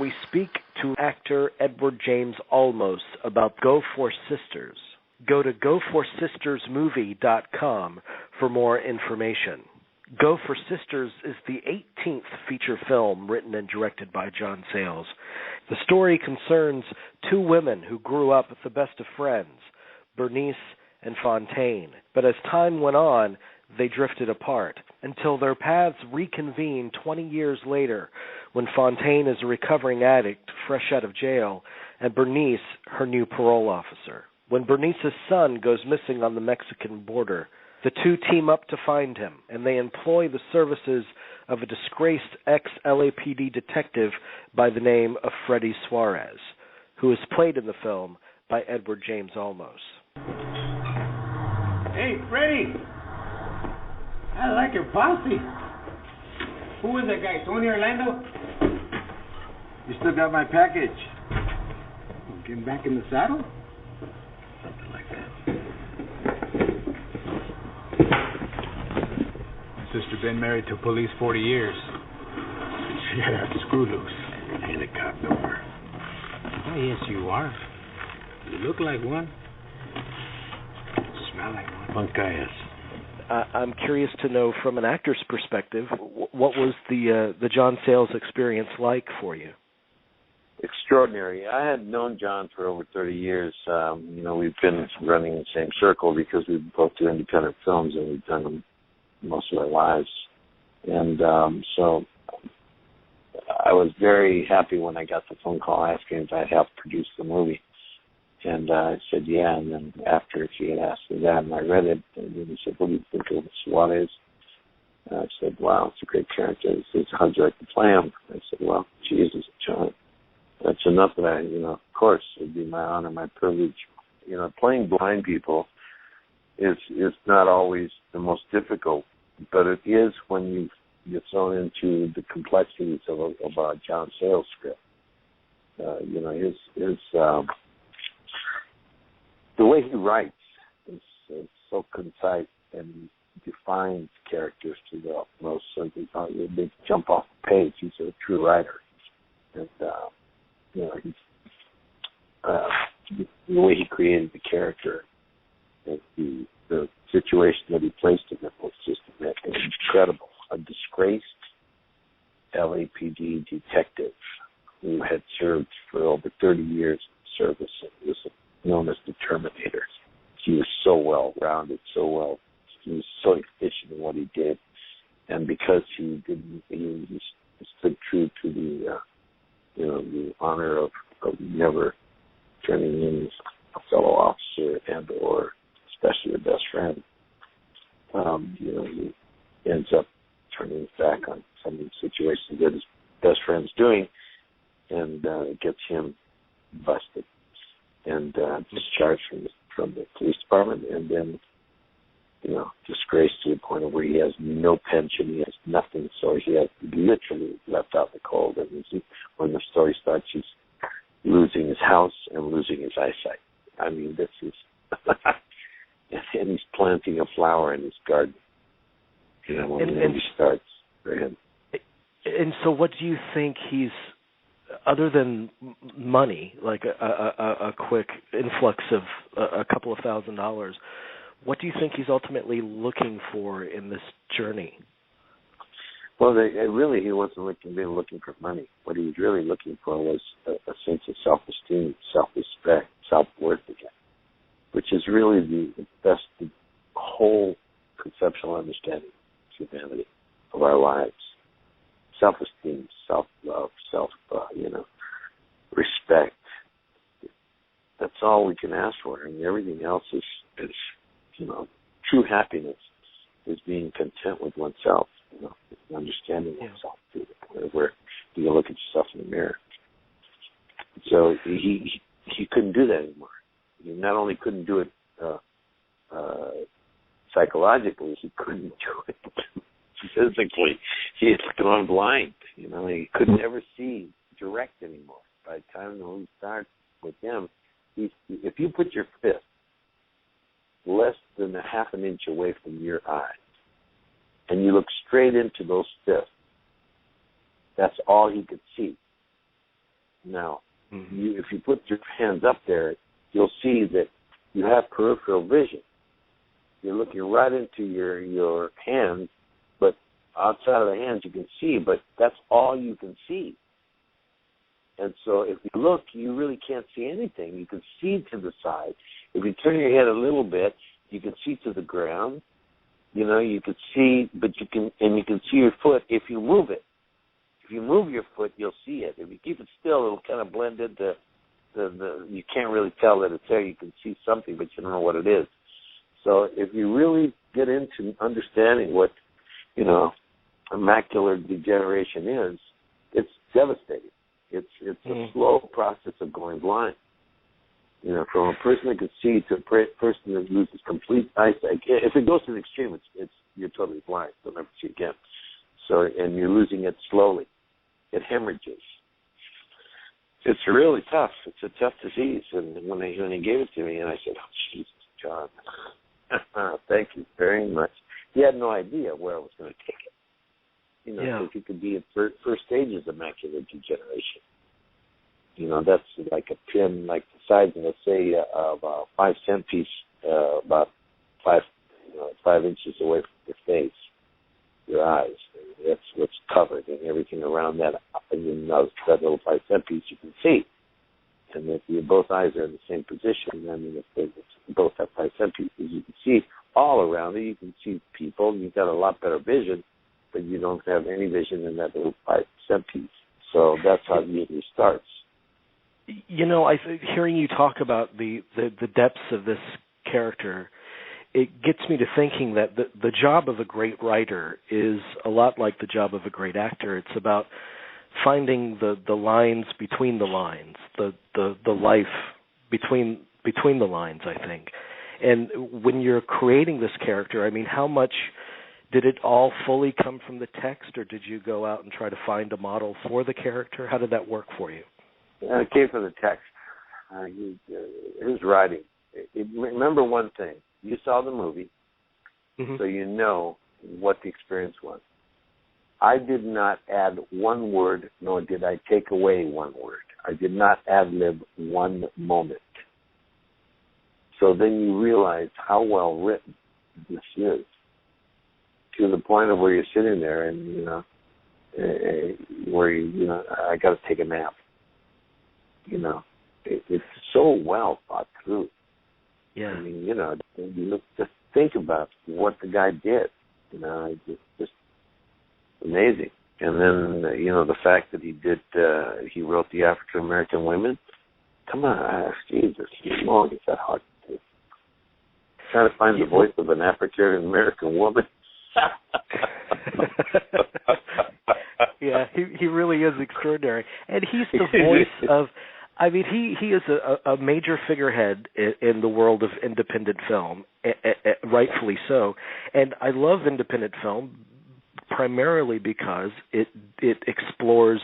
we speak to actor Edward James Olmos about Go For Sisters. Go to goforsistersmovie.com for more information. Go For Sisters is the 18th feature film written and directed by John Sayles. The story concerns two women who grew up the best of friends, Bernice and Fontaine. But as time went on, they drifted apart until their paths reconvene 20 years later when Fontaine is a recovering addict fresh out of jail and Bernice her new parole officer. When Bernice's son goes missing on the Mexican border, the two team up to find him, and they employ the services of a disgraced ex-LAPD detective by the name of Freddie Suarez, who is played in the film by Edward James Olmos. Hey, Freddie! I like your posse. Who was that guy, Tony Orlando? You still got my package? Getting back in the saddle? Something like that. My sister been married to police 40 years. Yeah, screw loose. I ain't a cop no more. Oh, yes, you are. You look like one. Smell like one. Punk guy is. I'm curious to know, from an actor's perspective, what was the John Sayles experience like for you? Extraordinary. I had known John for over 30 years. We've been running in the same circle because we both do independent films, and we've done them most of our lives. And so I was very happy when I got the phone call asking if I'd help produce the movie. And I said, yeah. And then after he had asked me that, and I read it, and then he said, what do you think of Suarez? And I said, wow, it's a great character. He says, how'd you like to play him? I said, well, Jesus, John, that's enough that of course, it'd be my honor, my privilege. Playing blind people is not always the most difficult, but it is when you get thrown into the complexities of a John Sayles script. The way he writes is so concise and defines characters to the utmost. So they jump off the page. He's a true writer, and the way he created the character, and the situation that he placed him in was just incredible. A disgraced LAPD detective who had served for over 30 years in service and was known as the Terminator. He was so well-rounded, he was so efficient in what he did, and because he stood true to the honor of never turning in a fellow officer and or especially a best friend, he ends up turning his back on some of the situations that his best friend's doing, and it gets him busted and discharged from the police department, and then disgraced to the point of where he has no pension, he has nothing, so he has literally left out the cold. And when the story starts, he's losing his house and losing his eyesight. I mean, this is and he's planting a flower in his garden. When the movie starts for him. And so, what do you think he's? Other than money, like a quick influx of a couple of $1,000s, what do you think he's ultimately looking for in this journey? Well, he wasn't looking for money. What he was really looking for was a sense of self-esteem, self-respect, self-worth again, which is really the whole conceptual understanding of humanity, of our lives. Self-esteem, self-love, respect. That's all we can ask for, and everything else is true happiness is being content with oneself, understanding oneself to the point where you can look at yourself in the mirror. So he couldn't do that anymore. He not only couldn't do it psychologically, he couldn't do it physically. He had gone blind. He could never see direct anymore. By the time the movie starts with him, if you put your fist less than a half an inch away from your eyes, and you look straight into those fists, that's all he could see. Now, Mm-hmm. if you put your hands up there, you'll see that you have peripheral vision. You're looking right into your hands, but outside of the hands you can see, but that's all you can see. And so if you look, you really can't see anything. You can see to the side. If you turn your head a little bit, you can see to the ground. You know, you can see, but you can see your foot if you move it. If you move your foot, you'll see it. If you keep it still, it'll kind of blend into you can't really tell that it's there. You can see something, but you don't know what it is. So if you really get into understanding what, you know, macular degeneration is, it's devastating. It's a slow process of going blind. You know, from a person that can see to a person that loses complete eyesight. If it goes to the extreme, you're totally blind. You'll never see again. So, and you're losing it slowly. It hemorrhages. It's really tough. It's a tough disease. And when he gave it to me, and I said, "Oh, Jesus, John, thank you very much." He had no idea where I was going to take it. You know, because he could be at first stages of macular degeneration. You know, that's like a pin, like the size, let's say, of a 5-cent piece, about 5 inches away from your face, your eyes. That's what's covered, and everything around that. And then that little 5-cent piece you can see. And if both eyes are in the same position, I mean, if they both have 5-cent pieces, you can see all around it. You can see people. You've got a lot better vision, but you don't have any vision in that little 5-cent piece. So that's how it usually starts. You know, hearing you talk about the depths of this character, it gets me to thinking that the job of a great writer is a lot like the job of a great actor. It's about finding the lines between the lines, the life between the lines, I think. And when you're creating this character, I mean, how much did it all fully come from the text, or did you go out and try to find a model for the character? How did that work for you? It came from the text. His writing. Remember one thing. You saw the movie, so you know what the experience was. I did not add one word, nor did I take away one word. I did not ad-lib one moment. So then you realize how well written this is, to the point of where you're sitting there and, you know, I got to take a nap. You know, it's so well thought through. Yeah. I mean, you know, just think about what the guy did. You know, it's just amazing. And then, you know, the fact that he wrote the African American women. Come on, Jesus, long is that hard to do? Trying to find the voice of an African American woman. Yeah, he really is extraordinary, and he's the voice of. I mean, he is a major figurehead in the world of independent film, rightfully so. And I love independent film primarily because it explores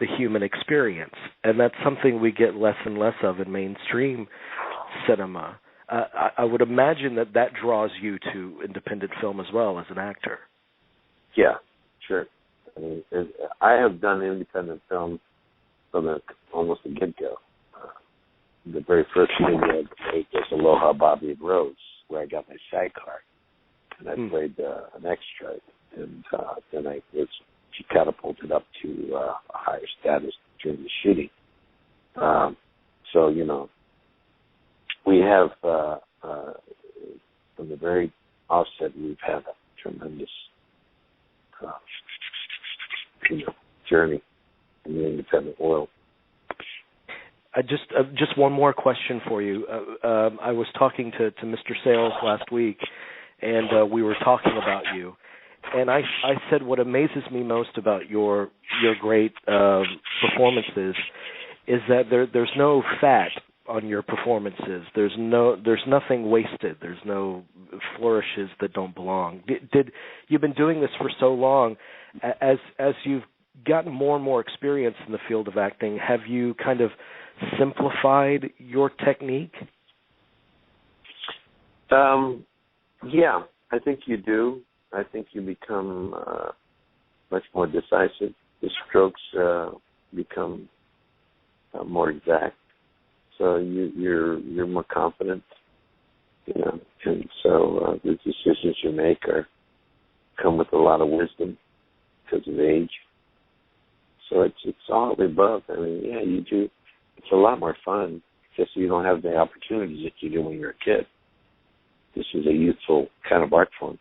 the human experience, and that's something we get less and less of in mainstream cinema. I would imagine that draws you to independent film as well as an actor. Yeah, sure. I mean, I have done independent film from almost the get-go. The very first thing I made was Aloha, Bobby and Rose, where I got my sidecar, and I played an extra, and then she catapulted up to a higher status during the shooting. So, you know, we have, from the very offset, we've had a tremendous journey in the independent world. Just one more question for you. I was talking to Mr. Sayles last week, and we were talking about you. And I said what amazes me most about your great performances is that there's no fat on your performances. There's nothing wasted. There's no flourishes that don't belong. Did you've been doing this for so long? As you've gotten more and more experience in the field of acting, have you kind of simplified your technique? Yeah, I think you do. I think you become much more decisive. The strokes become more exact. So you're more confident, and so the decisions you make come with a lot of wisdom because of age. So it's all of the above. I mean, yeah, you do. It's a lot more fun. Just you don't have the opportunities that you do when you're a kid. This is a youthful kind of art form.